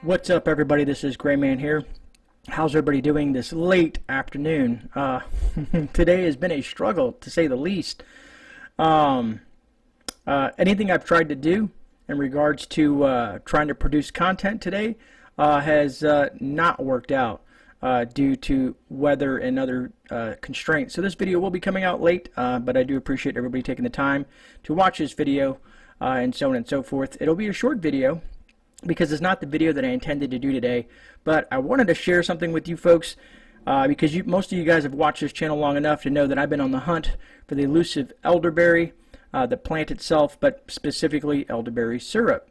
What's up, everybody? This is GreyMan here. How's everybody doing this late afternoon? Today has been a struggle, to say the least. Anything I've tried to do in regards to trying to produce content today has not worked out due to weather and other constraints. So this video will be coming out late, but I do appreciate everybody taking the time to watch this video and so on and so forth. It'll be a short video, because it's not the video that I intended to do today, but I wanted to share something with you folks because most of you guys have watched this channel long enough to know that I've been on the hunt for the elusive elderberry, the plant itself, but specifically elderberry syrup.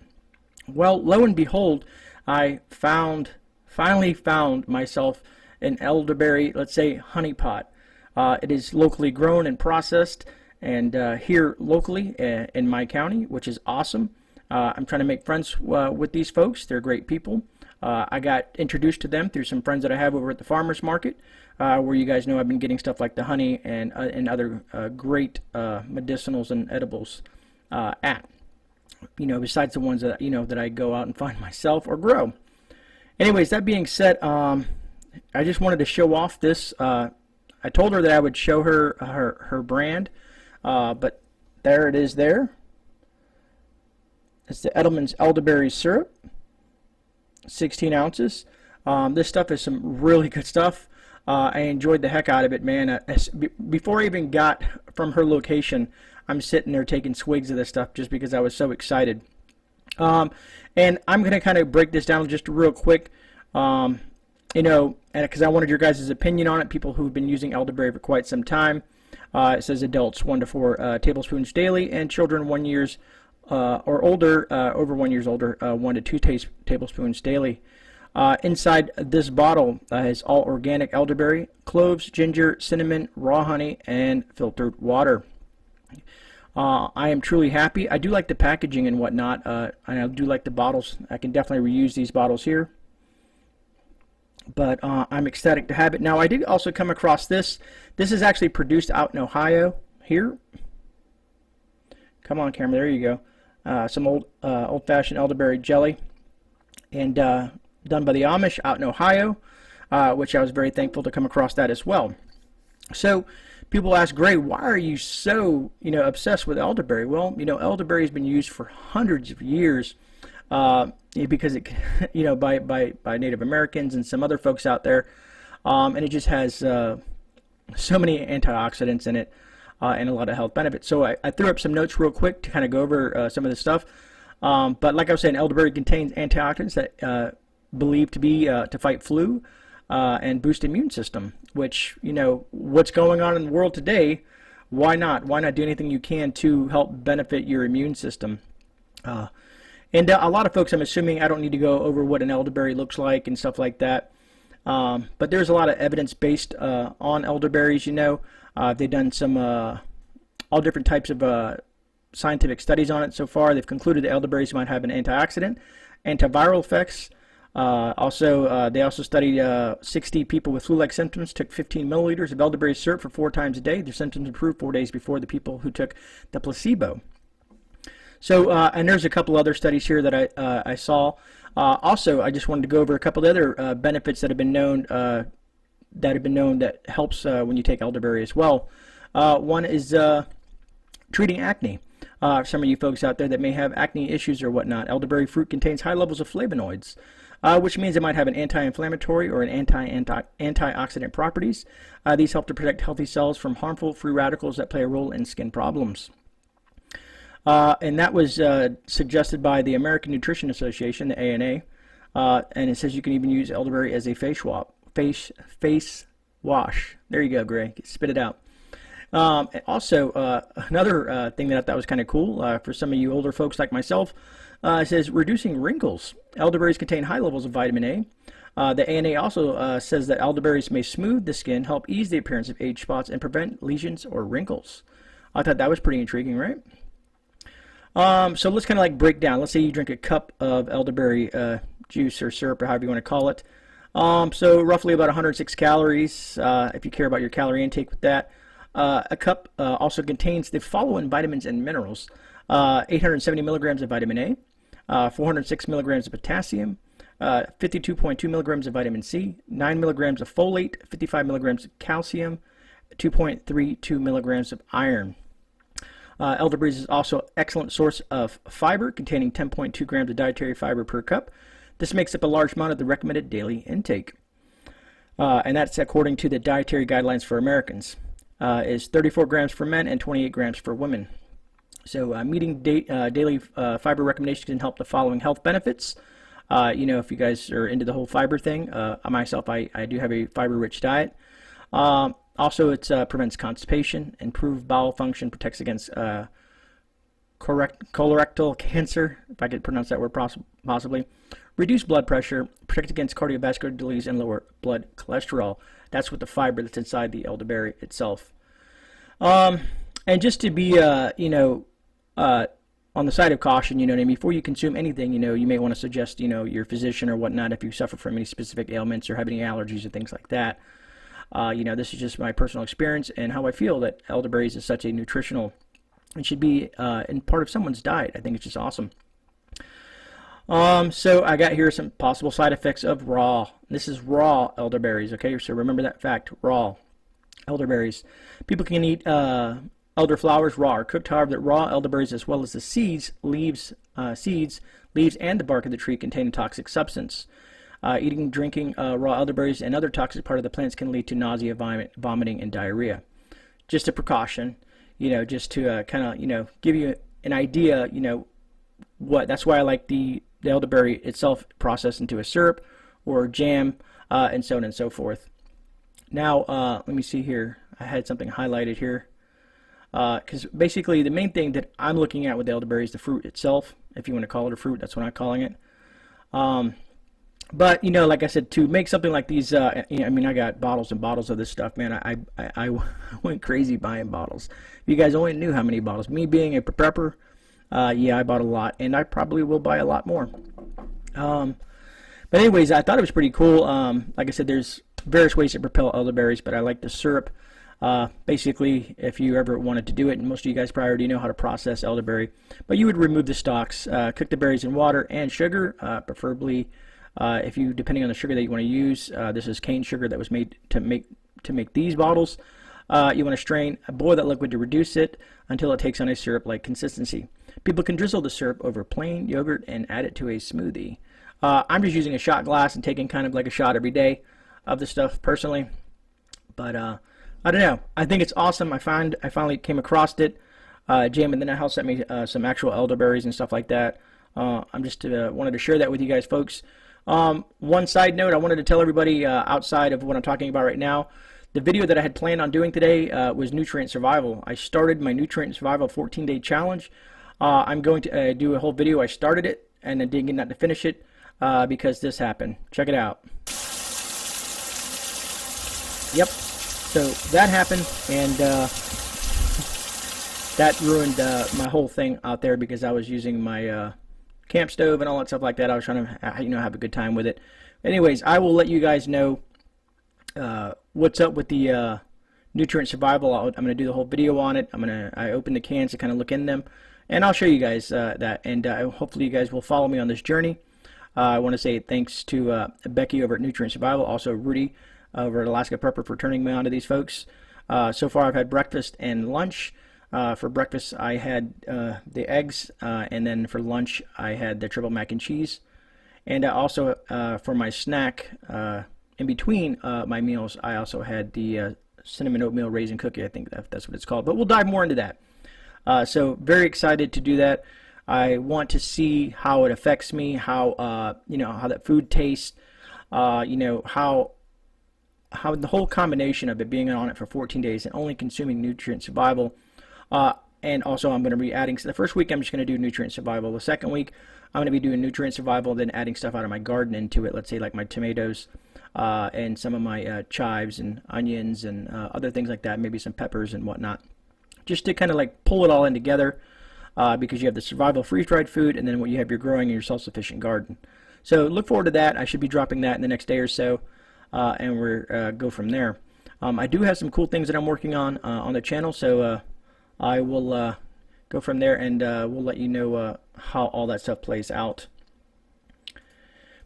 Well, lo and behold, I finally found myself an elderberry, let's say, honey pot. It is locally grown and processed, and here locally in my county, which is awesome. I'm trying to make friends with these folks. They're great people. I got introduced to them through some friends that I have over at the farmers market, where you guys know I've been getting stuff like the honey and other great medicinals and edibles at. Besides the ones that that I go out and find myself or grow. Anyways, that being said, I just wanted to show off this. I told her that I would show her her brand, but there it is there. It's the Edelman's Elderberry Syrup, 16 ounces. This stuff is some really good stuff. I enjoyed the heck out of it, man. Before I even got from her location, I'm sitting there taking swigs of this stuff just because I was so excited. And I'm going to kind of break this down just real quick, and because I wanted your guys' opinion on it, people who've been using elderberry for quite some time. It says adults 1 to 4 tablespoons daily, and children 1 year or older, over 1 year older, 1 to 2 tablespoons daily. Inside this bottle is all organic elderberry, cloves, ginger, cinnamon, raw honey, and filtered water. I am truly happy. I do like the packaging and whatnot, and I do like the bottles. I can definitely reuse these bottles here. But I'm ecstatic to have it. Now, I did also come across this. This is actually produced out in Ohio here. Come on, camera. There you go. Some old-fashioned elderberry jelly, and done by the Amish out in Ohio, which I was very thankful to come across that as well. So people ask, Gray, why are you so obsessed with elderberry? Well, elderberry has been used for hundreds of years because it by Native Americans and some other folks out there, and it just has so many antioxidants in it. And a lot of health benefits. So I threw up some notes real quick to kind of go over some of this stuff. But like I was saying, elderberry contains antioxidants that believed to be to fight flu and boost immune system. Which what's going on in the world today? Why not? Why not do anything you can to help benefit your immune system? And a lot of folks, I'm assuming, I don't need to go over what an elderberry looks like and stuff like that. But there's a lot of evidence based on elderberries. They've done some all different types of scientific studies on it so far. They've concluded that elderberries might have an antioxidant, antiviral effects. They also studied 60 people with flu-like symptoms, took 15 milliliters of elderberry syrup for 4 times a day. Their symptoms improved 4 days before the people who took the placebo. So, and there's a couple other studies here that I saw. Also, I just wanted to go over a couple of other benefits that have been known that helps when you take elderberry as well. One is treating acne. Some of you folks out there that may have acne issues or whatnot, elderberry fruit contains high levels of flavonoids, which means it might have an anti-inflammatory or an antioxidant properties. These help to protect healthy cells from harmful free radicals that play a role in skin problems. And that was suggested by the American Nutrition Association, the ANA, and it says you can even use elderberry as a face wash. There you go, Gray. Spit it out. Also, another thing that I thought was kind of cool for some of you older folks like myself, it says reducing wrinkles. Elderberries contain high levels of vitamin A. The ANA also says that elderberries may smooth the skin, help ease the appearance of age spots, and prevent lesions or wrinkles. I thought that was pretty intriguing, right? So let's kind of like break down. Let's say you drink a cup of elderberry juice or syrup or however you want to call it. So roughly about 106 calories, if you care about your calorie intake with that. A cup also contains the following vitamins and minerals: 870 milligrams of vitamin A, 406 milligrams of potassium, 52.2 milligrams of vitamin C, 9 milligrams of folate, 55 milligrams of calcium, 2.32 milligrams of iron. Elderberries is also an excellent source of fiber, containing 10.2 grams of dietary fiber per cup. This makes up a large amount of the recommended daily intake. And that's according to the dietary guidelines for Americans. Is 34 grams for men and 28 grams for women. So meeting daily fiber recommendations can help the following health benefits. If you guys are into the whole fiber thing, myself, I do have a fiber-rich diet. Also, it prevents constipation, improves bowel function, protects against colorectal cancer, if I could pronounce that word possibly. Reduce blood pressure, protect against cardiovascular disease, and lower blood cholesterol. That's with the fiber that's inside the elderberry itself. And just to be, on the side of caution, you know what I mean, before you consume anything, you may want to suggest, your physician or whatnot if you suffer from any specific ailments or have any allergies or things like that. This is just my personal experience and how I feel that elderberries is such a nutritional, it should be in part of someone's diet. I think it's just awesome. So I got here some possible side effects of raw. This is raw elderberries, okay? So remember that fact, raw elderberries. People can eat elder flowers raw or cooked. However, that raw elderberries, as well as the seeds, leaves, and the bark of the tree contain a toxic substance. Eating, drinking raw elderberries and other toxic part of the plants can lead to nausea, vomiting, and diarrhea. Just a precaution, just to kind of, give you an idea, that's why I like the elderberry itself processed into a syrup or jam, and so on and so forth. Now, let me see here. I had something highlighted here. Because basically the main thing that I'm looking at with the elderberry is the fruit itself. If you want to call it a fruit, that's what I'm calling it. But like I said, to make something like these, I got bottles and bottles of this stuff, man. I went crazy buying bottles. If you guys only knew how many bottles. Me being a prepper, yeah, I bought a lot, and I probably will buy a lot more. But anyways, I thought it was pretty cool. Like I said, there's various ways to prepare elderberries, but I like the syrup. Basically, if you ever wanted to do it, and most of you guys probably already know how to process elderberry, but you would remove the stalks, cook the berries in water and sugar, preferably. Depending on the sugar that you want to use, this is cane sugar that was made to make these bottles. You want to strain, boil that liquid to reduce it until it takes on a syrup-like consistency. People can drizzle the syrup over plain yogurt and add it to a smoothie. I'm just using a shot glass and taking kind of like a shot every day of the stuff personally. But I don't know. I think it's awesome. I finally came across it. Jam and then House sent me some actual elderberries and stuff like that. I'm just wanted to share that with you guys, folks. One side note, I wanted to tell everybody outside of what I'm talking about right now, the video that I had planned on doing today was nutrient survival. I started my nutrient survival 14-day challenge. I'm going to do a whole video. I started it and then didn't get not to finish it because this happened. Check it out. Yep. So that happened, and that ruined my whole thing out there because I was using my camp stove and all that stuff like that. I was trying to have a good time with it. Anyways, I will let you guys know what's up with the nutrient survival. I'm going to do the whole video on it. I open the cans to kind of look in them, and I'll show you guys that, and hopefully you guys will follow me on this journey. I want to say thanks to Becky over at Nutrient Survival, also Rudy over at Alaska Prepper for turning me on to these folks. So far I've had breakfast and lunch. For breakfast I had the eggs, and then for lunch I had the triple mac and cheese. And also for my snack, in between my meals, I also had the cinnamon oatmeal raisin cookie. I think that's what it's called. But we'll dive more into that. So very excited to do that. I want to see how it affects me, how how that food tastes, how the whole combination of it being on it for 14 days and only consuming nutrient survival. And also I'm going to be adding, so the first week I'm just going to do nutrient survival. The second week I'm going to be doing nutrient survival, then adding stuff out of my garden into it. Let's say like my tomatoes and some of my chives and onions and other things like that, maybe some peppers and whatnot. Just to kind of like pull it all in together because you have the survival freeze-dried food and then what you have, you're growing in your self-sufficient garden. So look forward to that. I should be dropping that in the next day or so. And we'll go from there. I do have some cool things that I'm working on the channel, so I will go from there, and we'll let you know how all that stuff plays out.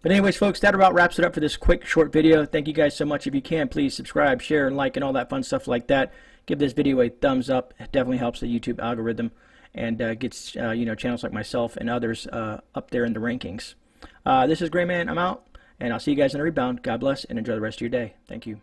But anyways, folks, that about wraps it up for this quick, short video. Thank you guys so much. If you can, please subscribe, share, and like, and all that fun stuff like that. Give this video a thumbs up. It definitely helps the YouTube algorithm and gets channels like myself and others up there in the rankings. This is GreyMan. I'm out, and I'll see you guys in a rebound. God bless, and enjoy the rest of your day. Thank you.